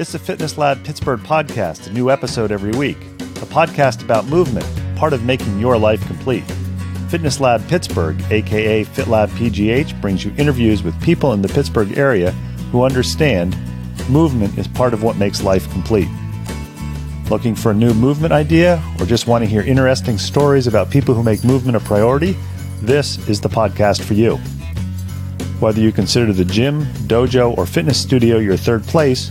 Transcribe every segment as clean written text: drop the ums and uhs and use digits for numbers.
It's the Fitness Lab Pittsburgh podcast, a new episode every week. A podcast about movement, part of making your life complete. Fitness Lab Pittsburgh, aka FitLab PGH, brings you interviews with people in the Pittsburgh area who understand movement is part of what makes life complete. Looking for a new movement idea or just want to hear interesting stories about people who make movement a priority? This is the podcast for you. Whether you consider the gym, dojo, or fitness studio your third place,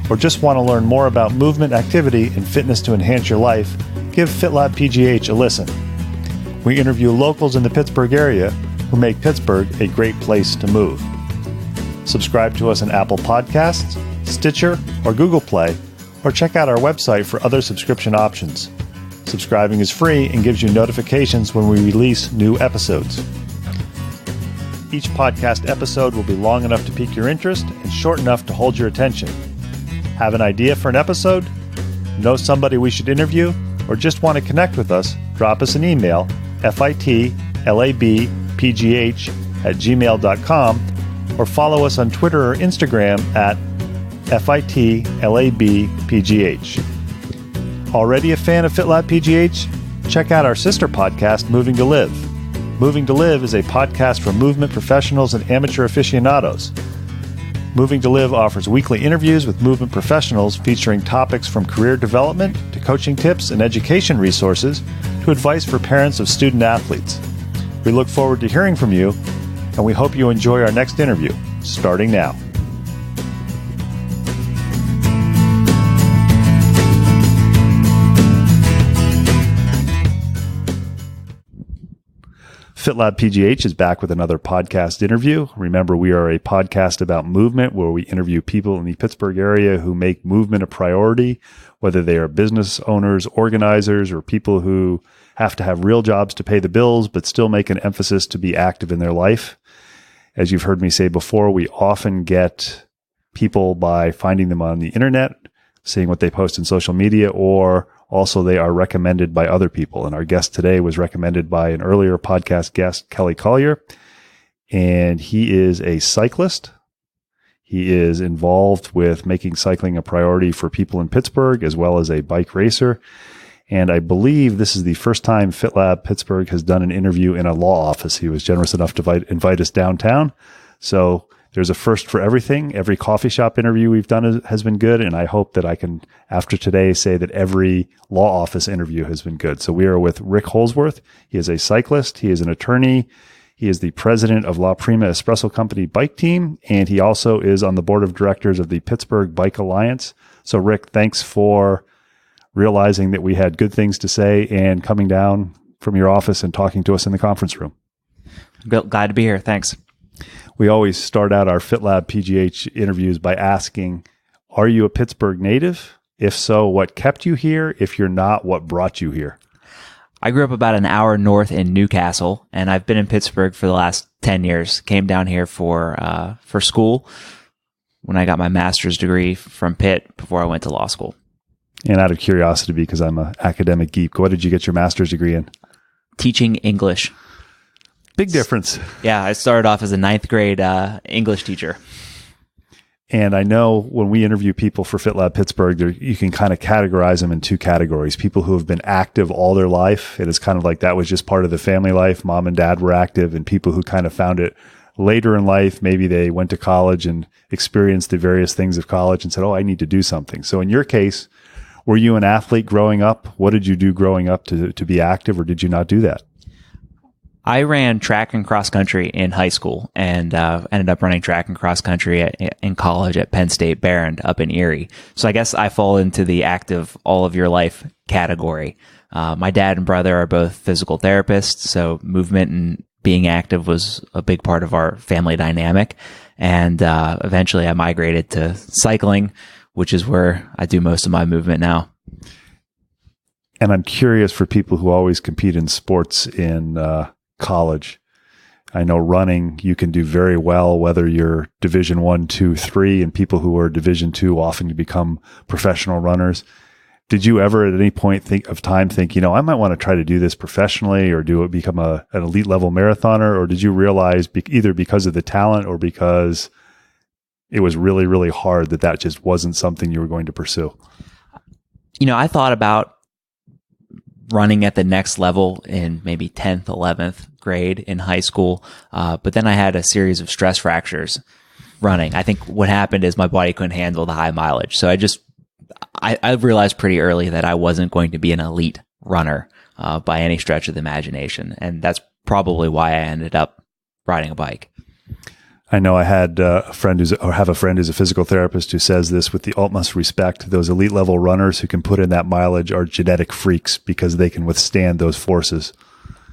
or just want to learn more about movement, activity, and fitness to enhance your life, give FitLab PGH a listen. We interview locals in the Pittsburgh area who make Pittsburgh a great place to move. Subscribe to us on Apple Podcasts, Stitcher, or Google Play, or check out our website for other subscription options. Subscribing is free and gives you notifications when we release new episodes. Each podcast episode will be long enough to pique your interest and short enough to hold your attention. Have an idea for an episode? Know somebody we should interview? Or just want to connect with us? Drop us an email, fitlabpgh@gmail.com, or follow us on Twitter or Instagram at fitlabpgh. Already a fan of FitLab PGH? Check out our sister podcast, Moving to Live. Moving to Live is a podcast for movement professionals and amateur aficionados. Moving to Live offers weekly interviews with movement professionals featuring topics from career development to coaching tips and education resources to advice for parents of student athletes. We look forward to hearing from you, and we hope you enjoy our next interview, starting now. FitLab PGH is back with another podcast interview. Remember, we are a podcast about movement where we interview people in the Pittsburgh area who make movement a priority, whether they are business owners, organizers, or people who have to have real jobs to pay the bills but still make an emphasis to be active in their life. As you've heard me say before, we often get people by finding them on the internet, seeing what they post in social media, or also they are recommended by other people. And our guest today was recommended by an earlier podcast guest, Kelly Collier, and he is a cyclist. He is involved with making cycling a priority for people in Pittsburgh, as well as a bike racer. And I believe this is the first time FitLab Pittsburgh has done an interview in a law office. He was generous enough to invite us downtown. So there's a first for everything. Every coffee shop interview we've done has been good, and I hope that I can, after today, say that every law office interview has been good. So we are with Rick Holzworth. He is a cyclist. He is an attorney. He is the president of Prima Espresso Co. bike team, and he also is on the board of directors of the Pittsburgh Bike Alliance. So Rick, thanks for realizing that we had good things to say and coming down from your office and talking to us in the conference room. Glad to be here. Thanks. We always start out our FitLab PGH interviews by asking, are you a Pittsburgh native? If so, what kept you here? If you're not, what brought you here? I grew up about an hour north in Newcastle, and I've been in Pittsburgh for the last 10 years. Came down here for school when I got my master's degree from Pitt before I went to law school. And out of curiosity, because I'm an academic geek, what did you get your master's degree in? Teaching English. Big difference. Yeah, I started off as a ninth grade English teacher. And I know when we interview people for FitLab Pittsburgh, you can kind of categorize them in two categories. People who have been active all their life. It is kind of like that was just part of the family life. Mom and dad were active, and people who kind of found it later in life. Maybe they went to college and experienced the various things of college and said, oh, I need to do something. So in your case, were you an athlete growing up? What did you do growing up to be active, or did you not do that? I ran track and cross country in high school and ended up running track and cross country in college at Penn State Barron up in Erie. So I guess I fall into the active all of your life category. My dad and brother are both physical therapists, so movement and being active was a big part of our family dynamic. And eventually I migrated to cycling, which is where I do most of my movement now. And I'm curious, for people who always compete in sports in college, I know running, you can do very well, whether you're Division 1, 2, 3, and people who are Division 2 often become professional runners. Did you ever at any point think, I might want to try to do this professionally or become an elite level marathoner? Or did you realize either because of the talent or because it was really, really hard that just wasn't something you were going to pursue? I thought about running at the next level in maybe 10th, 11th grade in high school. But then I had a series of stress fractures running. I think what happened is my body couldn't handle the high mileage. So I realized pretty early that I wasn't going to be an elite runner by any stretch of the imagination. And that's probably why I ended up riding a bike. I know I had have a friend who's a physical therapist who says this with the utmost respect. Those elite level runners who can put in that mileage are genetic freaks because they can withstand those forces.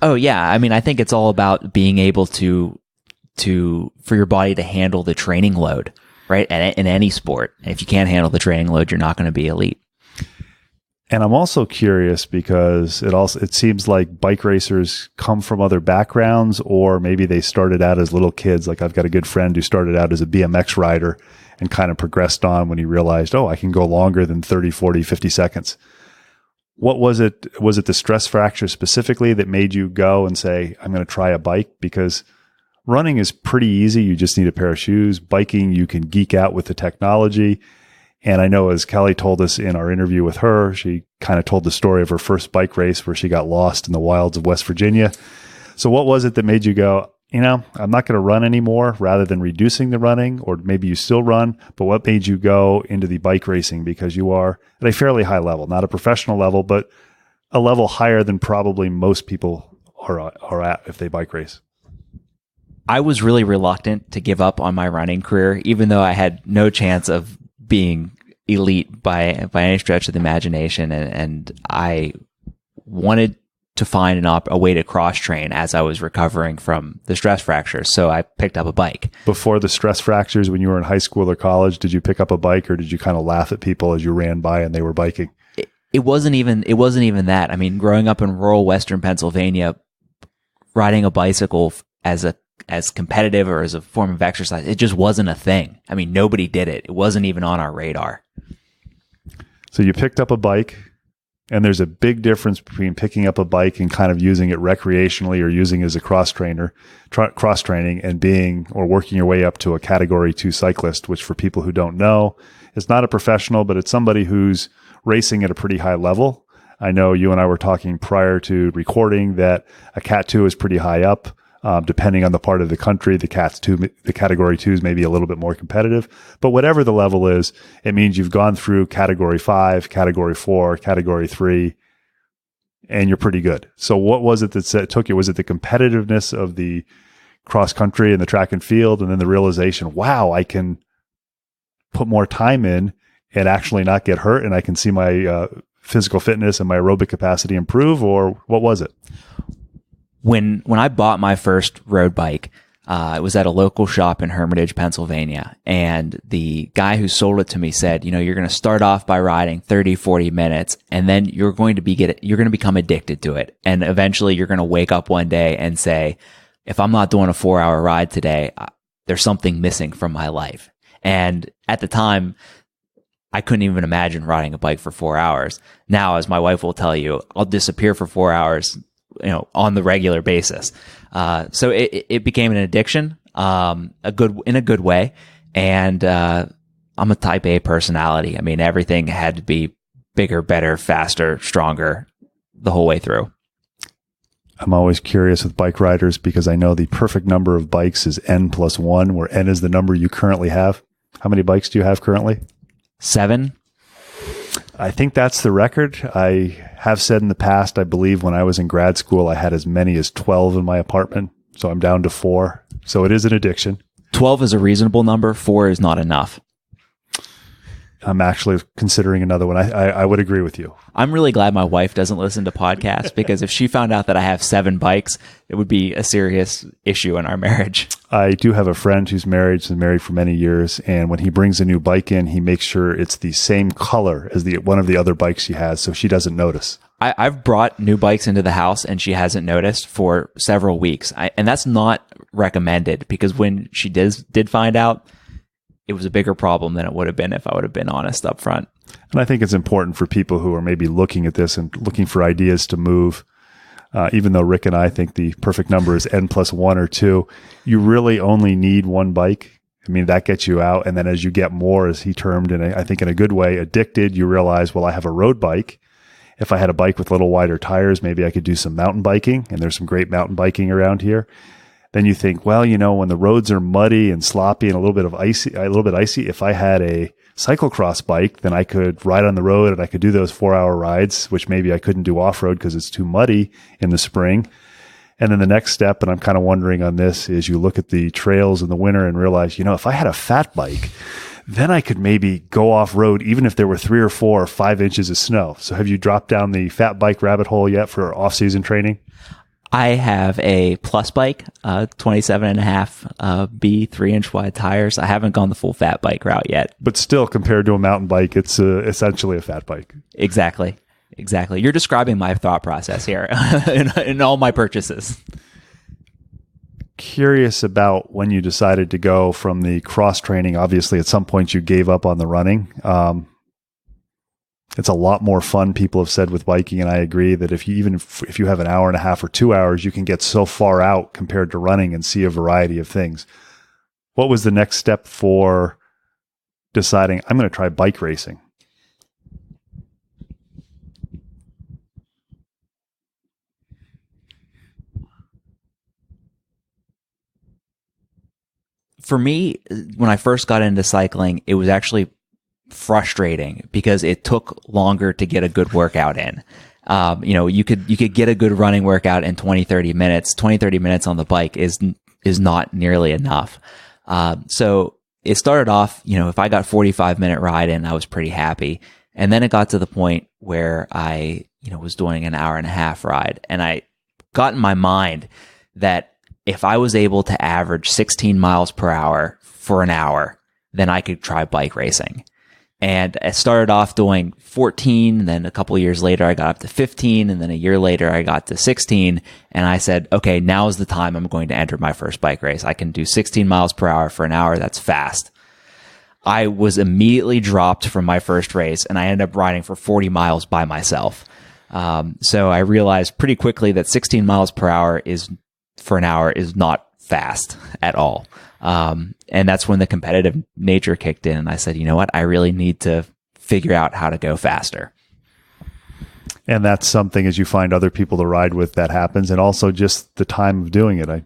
Oh yeah. I mean, I think it's all about being able for your body to handle the training load, right? In any sport. And if you can't handle the training load, you're not going to be elite. And I'm also curious because it seems like bike racers come from other backgrounds, or maybe they started out as little kids. Like I've got a good friend who started out as a BMX rider and kind of progressed on when he realized, I can go longer than 30, 40, 50 seconds. What was it? Was it the stress fracture specifically that made you go and say, I'm going to try a bike? Because running is pretty easy. You just need a pair of shoes. Biking, you can geek out with the technology. And I know, as Kelly told us in our interview with her, she kind of told the story of her first bike race where she got lost in the wilds of West Virginia. So what was it that made you go, I'm not going to run anymore, rather than reducing the running? Or maybe you still run, but what made you go into the bike racing? Because you are at a fairly high level, not a professional level, but a level higher than probably most people are at if they bike race. I was really reluctant to give up on my running career, even though I had no chance of being elite by any stretch of the imagination. And I wanted to find a way to cross train as I was recovering from the stress fractures. So I picked up a bike. Before the stress fractures, when you were in high school or college, did you pick up a bike, or did you kind of laugh at people as you ran by and they were biking? It wasn't even that. I mean, growing up in rural Western Pennsylvania, riding a bicycle as competitive or as a form of exercise, it just wasn't a thing. I mean, nobody did it. It wasn't even on our radar. So you picked up a bike, and there's a big difference between picking up a bike and kind of using it recreationally or using it as a cross-training and working your way up to a Category 2 cyclist, which for people who don't know, is not a professional, but it's somebody who's racing at a pretty high level. I know you and I were talking prior to recording that a Cat 2 is pretty high up. Depending on the part of the country, the Category 2s may be a little bit more competitive. But whatever the level is, it means you've gone through Category 5, Category 4, Category 3, and you're pretty good. So what was it that took you? Was it the competitiveness of the cross country and the track and field, and then the realization, wow, I can put more time in and actually not get hurt, and I can see my physical fitness and my aerobic capacity improve? Or what was it? When I bought my first road bike, it was at a local shop in Hermitage, Pennsylvania. And the guy who sold it to me said, you're going to start off by riding 30, 40 minutes, and then you're going to become addicted to it. And eventually you're going to wake up one day and say, if I'm not doing a 4-hour ride today, there's something missing from my life. And at the time, I couldn't even imagine riding a bike for 4 hours. Now, as my wife will tell you, I'll disappear for 4 hours on the regular basis. So it became an addiction, in a good way. And, I'm a type A personality. I mean, everything had to be bigger, better, faster, stronger the whole way through. I'm always curious with bike riders because I know the perfect number of bikes is N+1, where N is the number you currently have. How many bikes do you have currently? 7. I think that's the record. I have said in the past, I believe when I was in grad school, I had as many as 12 in my apartment. So I'm down to 4. So it is an addiction. 12 is a reasonable number. 4 is not enough. I'm actually considering another one. I would agree with you. I'm really glad my wife doesn't listen to podcasts because if she found out that I have 7 bikes, it would be a serious issue in our marriage. I do have a friend who's married. She's been married for many years. And when he brings a new bike in, he makes sure it's the same color as one of the other bikes she has, so she doesn't notice. I've brought new bikes into the house and she hasn't noticed for several weeks. And that's not recommended because when she did find out, it was a bigger problem than it would have been if I would have been honest up front. And I think it's important for people who are maybe looking at this and looking for ideas to move. Even though Rick and I think the perfect number is N+1 or 2, you really only need one bike. I mean, that gets you out. And then as you get more, as he termed, and I think in a good way, addicted, you realize, well, I have a road bike. If I had a bike with little wider tires, maybe I could do some mountain biking. And there's some great mountain biking around here. Then you think, well, when the roads are muddy and sloppy and a little bit icy, if I had a cyclocross bike, then I could ride on the road and I could do those 4-hour rides, which maybe I couldn't do off-road because it's too muddy in the spring. And then the next step, and I'm kind of wondering on this, is you look at the trails in the winter and realize, if I had a fat bike, then I could maybe go off-road even if there were 3 or 4 or 5 inches of snow. So have you dropped down the fat bike rabbit hole yet for off-season training? I have a plus bike, 27.5 B 3-inch wide tires. I haven't gone the full fat bike route yet. But still, compared to a mountain bike, it's essentially a fat bike. Exactly. You're describing my thought process here in all my purchases. Curious about when you decided to go from the cross training. Obviously, at some point you gave up on the running. It's a lot more fun, people have said, with biking, and I agree that if you have an hour and a half or 2 hours, you can get so far out compared to running and see a variety of things. What was the next step for deciding, I'm going to try bike racing? For me, when I first got into cycling, it was actually frustrating because it took longer to get a good workout in. You could get a good running workout in 20-30 minutes. 20-30 minutes on the bike is not nearly enough. So it started off, if I got 45-minute ride in, I was pretty happy. And then it got to the point where I, was doing an hour and a half ride, and I got in my mind that if I was able to average 16 miles per hour for an hour, then I could try bike racing. And I started off doing 14, and then a couple of years later, I got up to 15, and then a year later, I got to 16. And I said, okay, now is the time I'm going to enter my first bike race. I can do 16 miles per hour for an hour. That's fast. I was immediately dropped from my first race, and I ended up riding for 40 miles by myself. So I realized pretty quickly that 16 miles per hour for an hour is not fast at all. And that's when the competitive nature kicked in. And I said, you know what? I really need to figure out how to go faster. And that's something, as you find other people to ride with, that happens. And also just the time of doing it. I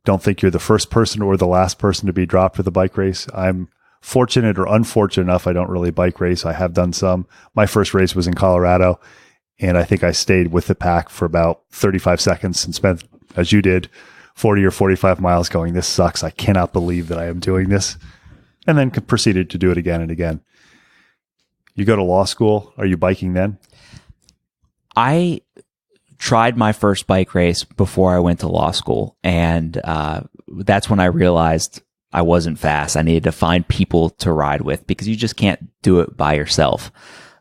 don't think you're the first person or the last person to be dropped with a bike race. I'm fortunate or unfortunate enough. I don't really bike race. I have done some. My first race was in Colorado, and I think I stayed with the pack for about 35 seconds and spent, as you did, 40 or 45 miles going, this sucks. I cannot believe that I am doing this. And then proceeded to do it again and again. You go to law school. Are you biking then? I tried my first bike race before I went to law school. And that's when I realized I wasn't fast. I needed to find people to ride with because you just can't do it by yourself.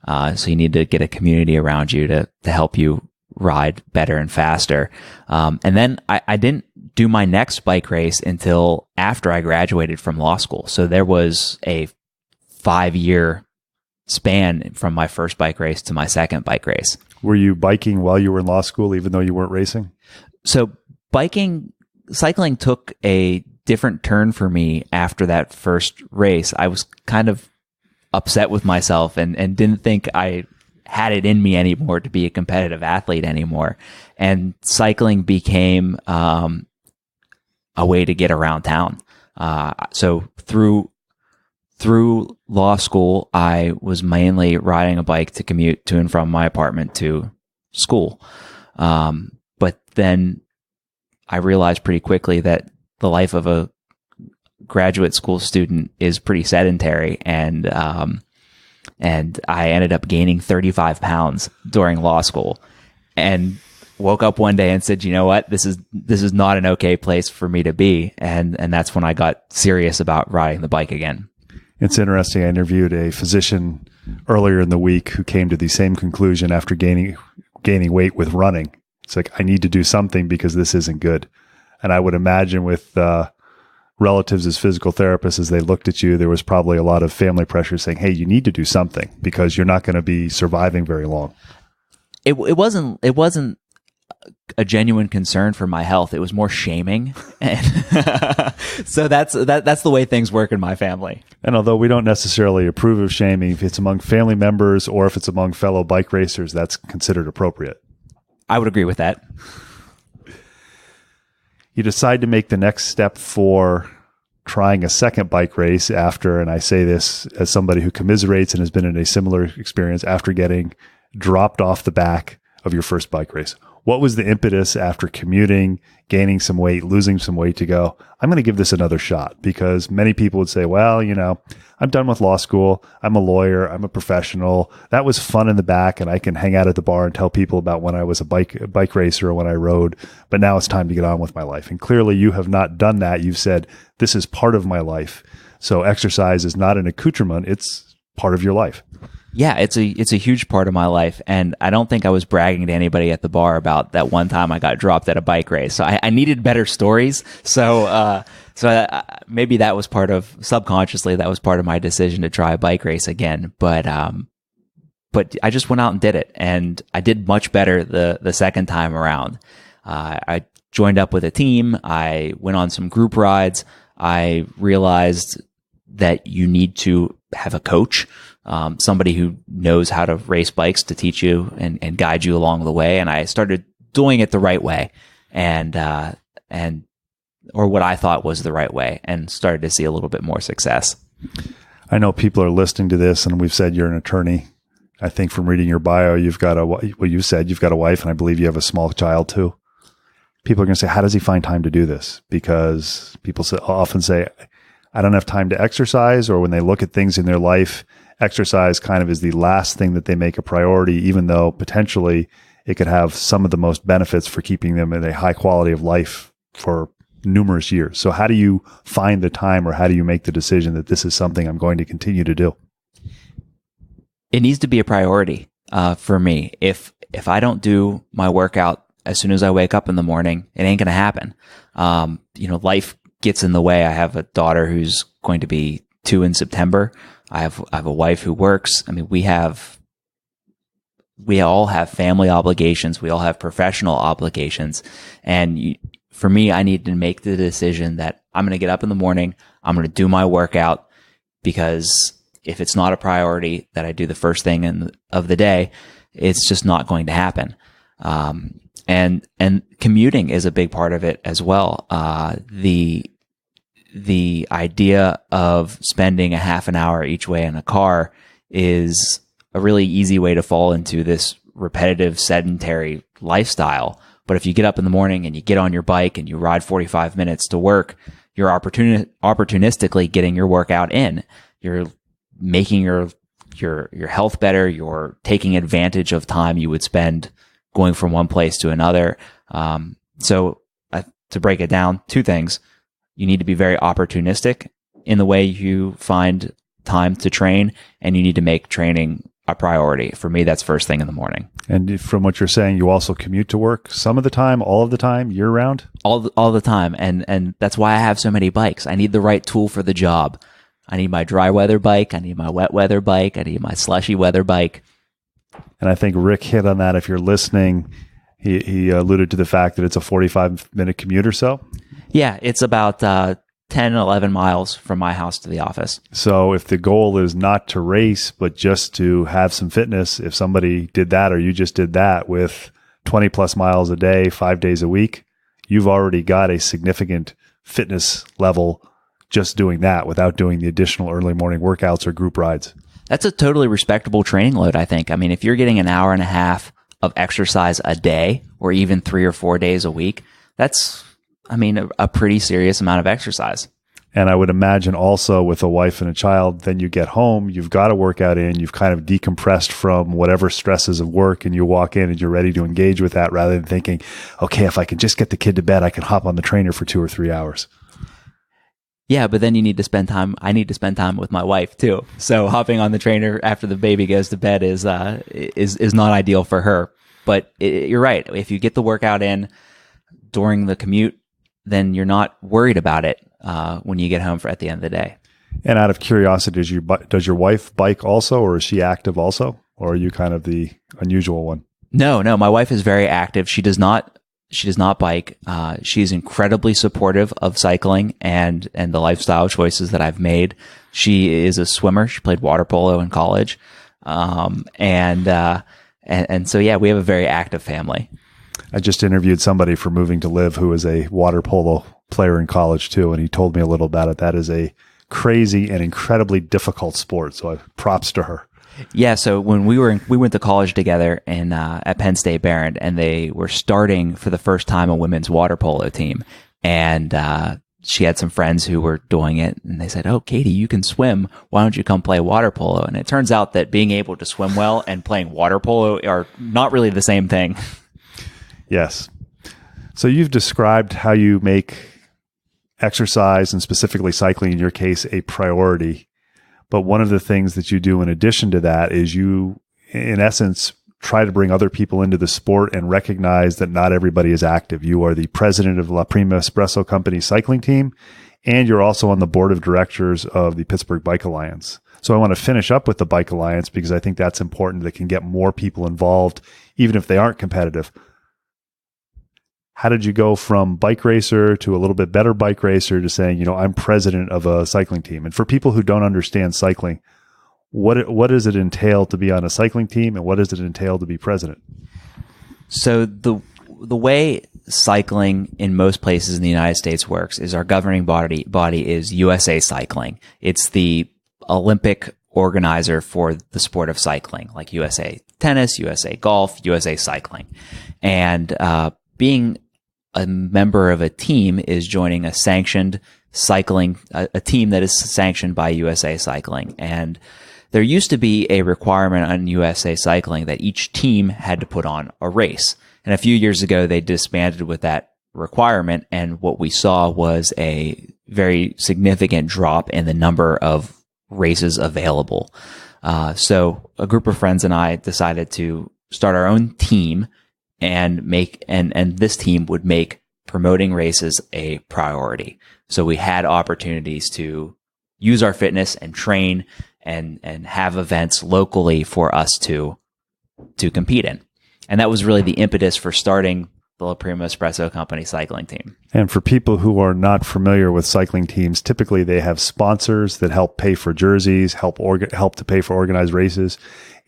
So you need to get a community around you to help you ride better and faster. And then I didn't do my next bike race until after I graduated from law school. So there was a 5-year span from my first bike race to my second bike race. Were you biking while you were in law school, even though you weren't racing? So cycling took a different turn for me after that first race. I was kind of upset with myself and didn't think I had it in me anymore to be a competitive athlete anymore. And cycling became a way to get around town. So through law school, I was mainly riding a bike to commute to and from my apartment to school. But then I realized pretty quickly that the life of a graduate school student is pretty sedentary, and I ended up gaining 35 pounds during law school, and woke up one day and said, you know what, this is not an okay place for me to be. And that's when I got serious about riding the bike again. It's interesting. I interviewed a physician earlier in the week who came to the same conclusion after gaining weight with running. It's like, I need to do something because this isn't good. And I would imagine with relatives as physical therapists, as they looked at you, there was probably a lot of family pressure saying, hey, you need to do something because you're not going to be surviving very long. It wasn't a genuine concern for my health. It was more shaming. And So that's the way things work in my family. And although we don't necessarily approve of shaming, if it's among family members or if it's among fellow bike racers, that's considered appropriate. I would agree with that. You decide to make the next step for trying a second bike race after, and I say this as somebody who commiserates and has been in a similar experience after getting dropped off the back of your first bike race. What was the impetus after commuting, gaining some weight, losing some weight to go, I'm going to give this another shot? Because many people would say, well, I'm done with law school. I'm a lawyer. I'm a professional. That was fun in the back, and I can hang out at the bar and tell people about when I was a bike racer or when I rode, but now it's time to get on with my life. And clearly you have not done that. You've said, this is part of my life. So exercise is not an accoutrement. It's part of your life. Yeah, it's a huge part of my life, and I don't think I was bragging to anybody at the bar about that one time I got dropped at a bike race. So I needed better stories. So maybe that was subconsciously that was part of my decision to try a bike race again. But I just went out and did it, and I did much better the second time around. I joined up with a team. I went on some group rides. I realized that you need to have a coach. Somebody who knows how to race bikes to teach you and guide you along the way. And I started doing it the right way or what I thought was the right way, and started to see a little bit more success. I know people are listening to this, and we've said you're an attorney. I think from reading your bio, you've got a wife, and I believe you have a small child too. People are going to say, how does he find time to do this? Because people often say, I don't have time to exercise, or when they look at things in their life, exercise kind of is the last thing that they make a priority, even though potentially it could have some of the most benefits for keeping them in a high quality of life for numerous years. So how do you find the time, or how do you make the decision that this is something I'm going to continue to do? It needs to be a priority for me. If I don't do my workout as soon as I wake up in the morning, it ain't going to happen. Life gets in the way. I have a daughter who's going to be 2 in September. I have a wife who works. I mean, we all have family obligations. We all have professional obligations. And for me, I need to make the decision that I'm going to get up in the morning. I'm going to do my workout, because if it's not a priority that I do the first thing of the day, it's just not going to happen. And commuting is a big part of it as well. The idea of spending a half an hour each way in a car is a really easy way to fall into this repetitive, sedentary lifestyle. But if you get up in the morning and you get on your bike and you ride 45 minutes to work, you're opportunistically getting your workout in. You're making your health better. You're taking advantage of time you would spend going from one place to another. So to break it down, 2 things. You need to be very opportunistic in the way you find time to train, and you need to make training a priority. For me, that's first thing in the morning. And from what you're saying, you also commute to work some of the time, all of the time, year round? All the time. And that's why I have so many bikes. I need the right tool for the job. I need my dry weather bike. I need my wet weather bike. I need my slushy weather bike. And I think Rick hit on that. If you're listening, he alluded to the fact that it's a 45-minute commute or so. Yeah, it's about 10, 11 miles from my house to the office. So if the goal is not to race, but just to have some fitness, if somebody did that, or you just did that with 20 plus miles a day, 5 days a week, you've already got a significant fitness level just doing that without doing the additional early morning workouts or group rides. That's a totally respectable training load, I think. I mean, if you're getting an hour and a half of exercise a day, or even 3 or 4 days a week, that's, a pretty serious amount of exercise. And I would imagine also with a wife and a child, then you get home, you've got a workout in, you've kind of decompressed from whatever stresses of work, and you walk in and you're ready to engage with that, rather than thinking, okay, if I can just get the kid to bed, I can hop on the trainer for 2 or 3 hours. Yeah, but then you need to spend time. I need to spend time with my wife too. So hopping on the trainer after the baby goes to bed is not ideal for her. But you're right. If you get the workout in during the commute, then you're not worried about it when you get home at the end of the day. And out of curiosity, does your wife bike also, or is she active also, or are you kind of the unusual one? No. My wife is very active. She does not She does not bike. She's incredibly supportive of cycling and the lifestyle choices that I've made. She is a swimmer. She played water polo in college. And so, yeah, we have a very active family. I just interviewed somebody for Moving to Live who was a water polo player in college too, and he told me a little about it. That is a crazy and incredibly difficult sport. So props to her. Yeah, so when we went to college together at Penn State Barron, and they were starting for the first time a women's water polo team, and she had some friends who were doing it, and they said, "Oh, Katie, you can swim. Why don't you come play water polo?" And it turns out that being able to swim well and playing water polo are not really the same thing. Yes. So you've described how you make exercise, and specifically cycling in your case, a priority. But one of the things that you do in addition to that is you, in essence, try to bring other people into the sport and recognize that not everybody is active. You are the president of La Prima Espresso Company cycling team, and you're also on the board of directors of the Pittsburgh Bike Alliance. So I want to finish up with the Bike Alliance because I think that's important. That can get more people involved, even if they aren't competitive. How did you go from bike racer to a little bit better bike racer to saying, I'm president of a cycling team? And for people who don't understand cycling, what does it entail to be on a cycling team, and what does it entail to be president? So the way cycling in most places in the United States works is our governing body is USA Cycling. It's the Olympic organizer for the sport of cycling, like USA Tennis, USA Golf, USA Cycling. And being a member of a team is joining a sanctioned cycling, a team that is sanctioned by USA Cycling. And there used to be a requirement on USA Cycling that each team had to put on a race. And a few years ago, they disbanded with that requirement. And what we saw was a very significant drop in the number of races available. So a group of friends and I decided to start our own team and this team would make promoting races a priority. So we had opportunities to use our fitness and train and have events locally for us to compete in. And that was really the impetus for starting the La Prima Espresso Company cycling team. And for people who are not familiar with cycling teams, typically they have sponsors that help pay for jerseys, help to pay for organized races,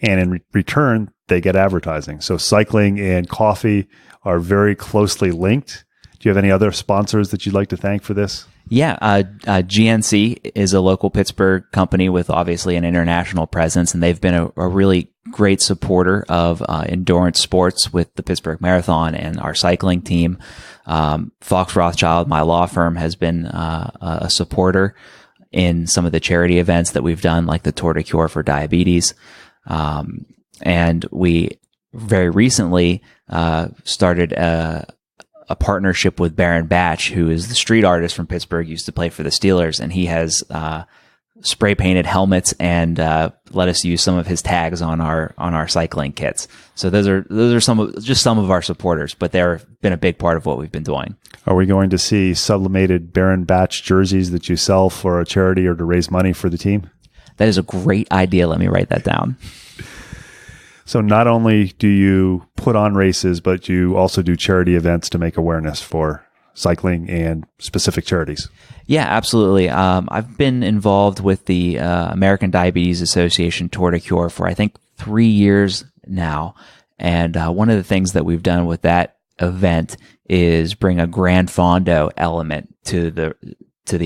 and in return, they get advertising. So cycling and coffee are very closely linked. Do you have any other sponsors that you'd like to thank for this? Yeah, GNC is a local Pittsburgh company with obviously an international presence, and they've been a really great supporter of endurance sports with the Pittsburgh Marathon and our cycling team. Fox Rothschild, my law firm, has been a supporter in some of the charity events that we've done, like the Tour de Cure for diabetes. And we very recently started a partnership with Baron Batch, who is the street artist from Pittsburgh, used to play for the Steelers, and he has spray painted helmets and let us use some of his tags on our cycling kits. So those are some of our supporters, but they've been a big part of what we've been doing. Are we going to see sublimated Baron Batch jerseys that you sell for a charity or to raise money for the team? That is a great idea. Let me write that down. So not only do you put on races, but you also do charity events to make awareness for cycling and specific charities. Yeah, absolutely. I've been involved with the American Diabetes Association Tour de Cure for, I think, 3 years now. And one of the things that we've done with that event is bring a Gran Fondo element to the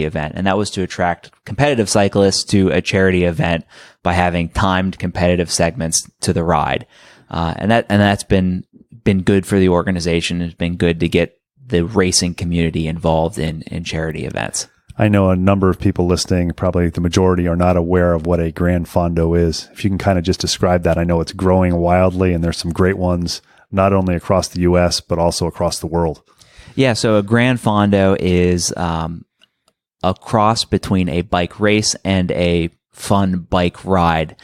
event. And that was to attract competitive cyclists to a charity event by having timed competitive segments to the ride. And that's been good for the organization. It's been good to get the racing community involved in charity events. I know a number of people listening, probably the majority, are not aware of what a Gran Fondo is. If you can kind of just describe that. I know it's growing wildly, and there's some great ones, not only across the U.S., but also across the world. Yeah, so a Gran Fondo is a cross between a bike race and a fun bike ride.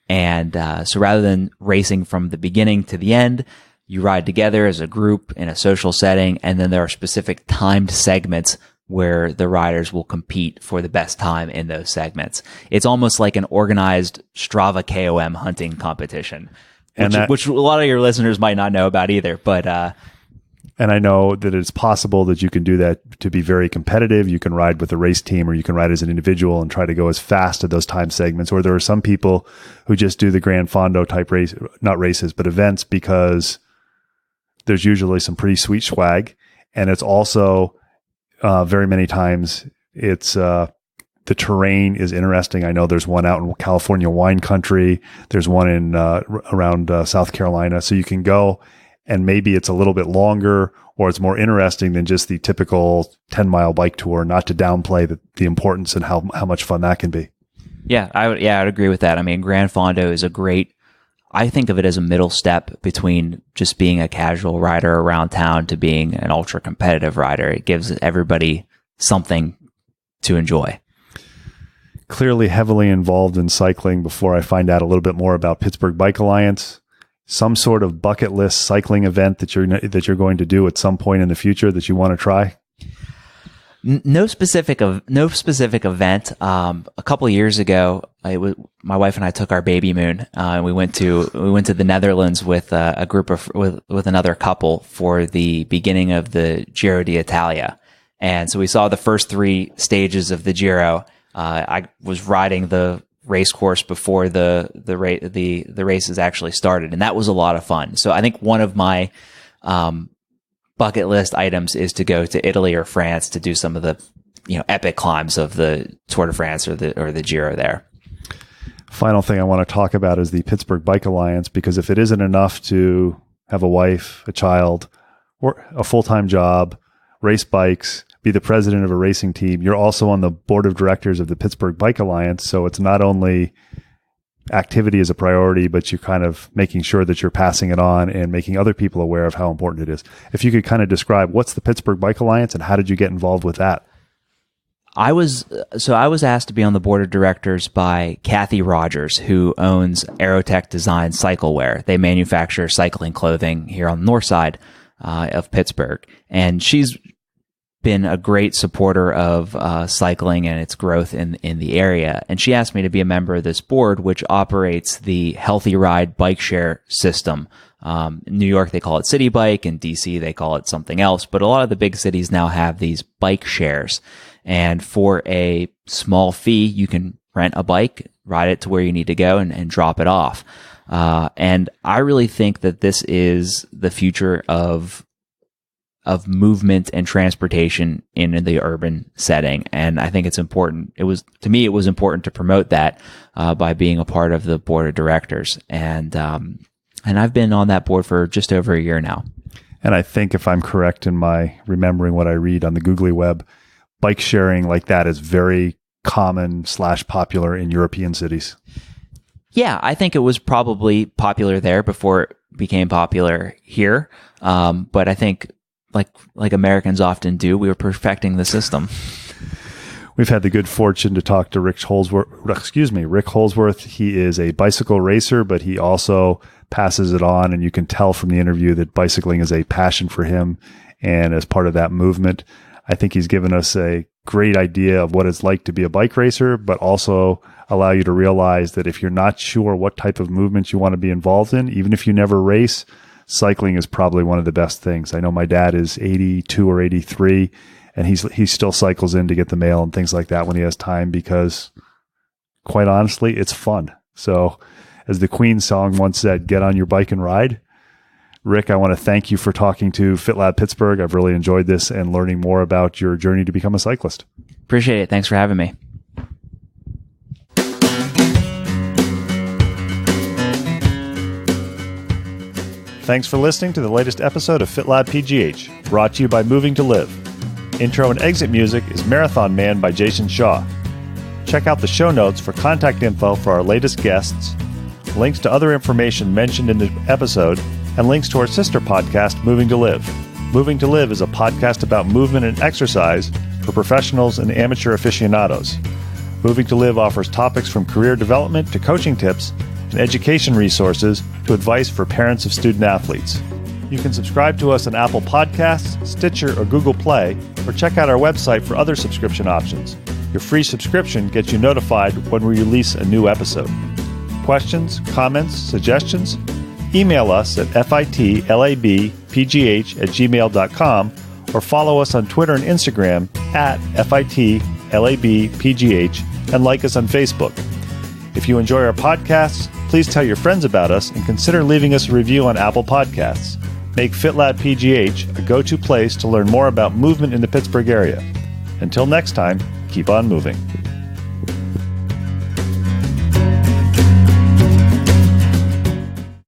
And so rather than racing from the beginning to the end, you ride together as a group in a social setting, and then there are specific timed segments where the riders will compete for the best time in those segments. It's almost like an organized Strava KOM hunting competition, which a lot of your listeners might not know about either. But And I know that it's possible that you can do that to be very competitive. You can ride with a race team, or you can ride as an individual and try to go as fast at those time segments. Or there are some people who just do the Gran Fondo type race, not races, but events, because there's usually some pretty sweet swag. And it's also very many times it's the terrain is interesting. I know there's one out in California wine country. There's one in around South Carolina. So you can go, and maybe it's a little bit longer, or it's more interesting than just the typical 10-mile bike tour, not to downplay the importance and how much fun that can be. Yeah, I would agree with that. I mean, Gran Fondo is I think of it as a middle step between just being a casual rider around town to being an ultra competitive rider. It gives everybody something to enjoy. Clearly heavily involved in cycling. Before I find out a little bit more about Pittsburgh Bike Alliance, some sort of bucket list cycling event that you're going to do at some point in the future that you want to try? No specific event. A couple of years ago, my wife and I took our baby moon, and we went to the Netherlands with a group with another couple for the beginning of the Giro d'Italia, and so we saw the first 3 stages of the Giro. I was riding the race course before the races actually started, and that was a lot of fun. So I think one of my bucket list items is to go to Italy or France to do some of the epic climbs of the Tour de France or the Giro there. Final thing I want to talk about is the Pittsburgh Bike Alliance, because if it isn't enough to have a wife, a child, or a full-time job, race bikes, be the president of a racing team, you're also on the board of directors of the Pittsburgh Bike Alliance. So it's not only activity is a priority, but you're kind of making sure that you're passing it on and making other people aware of how important it is. If you could kind of describe what's the Pittsburgh Bike Alliance and how did you get involved with that? I was asked to be on the board of directors by Kathy Rogers, who owns Aerotech Design Cyclewear. They manufacture cycling clothing here on the north side of Pittsburgh, and she's been a great supporter of cycling and its growth in the area. And she asked me to be a member of this board, which operates the HealthyRide bike share system. In New York, they call it City Bike. In DC, they call it something else. But a lot of the big cities now have these bike shares. And for a small fee, you can rent a bike, ride it to where you need to go, and drop it off. And I really think that this is the future of movement and transportation in the urban setting. And I think it's important. It was important to promote that by being a part of the board of directors. And I've been on that board for just over a year now. And I think if I'm correct in my remembering what I read on the googly web, bike sharing like that is very common / popular in European cities. Yeah, I think it was probably popular there before it became popular here. But I think like Americans often do, we were perfecting the system. We've had the good fortune to talk to Rick Holzworth. He is a bicycle racer, but he also passes it on, and you can tell from the interview that bicycling is a passion for him. And as part of that movement, I think he's given us a great idea of what it's like to be a bike racer, but also allow you to realize that if you're not sure what type of movement you want to be involved in, even if you never race, cycling is probably one of the best things. I know my dad is 82 or 83, and he still cycles in to get the mail and things like that when he has time, because quite honestly, it's fun. So as the Queen song once said, get on your bike and ride. Rick, I want to thank you for talking to FitLab Pittsburgh. I've really enjoyed this and learning more about your journey to become a cyclist. Appreciate it. Thanks for having me. Thanks for listening to the latest episode of FitLab PGH, brought to you by Moving to Live. Intro and exit music is Marathon Man by Jason Shaw. Check out the show notes for contact info for our latest guests, links to other information mentioned in the episode, and links to our sister podcast, Moving to Live. Moving to Live is a podcast about movement and exercise for professionals and amateur aficionados. Moving to Live offers topics from career development to coaching tips and education resources to advice for parents of student athletes. You can subscribe to us on Apple Podcasts, Stitcher, or Google Play, or check out our website for other subscription options. Your free subscription gets you notified when we release a new episode. Questions, comments, suggestions? Email us at fitlabpgh@gmail.com or follow us on Twitter and Instagram at fitlabpgh and like us on Facebook. If you enjoy our podcasts, please tell your friends about us and consider leaving us a review on Apple Podcasts. Make FitLab PGH a go-to place to learn more about movement in the Pittsburgh area. Until next time, keep on moving.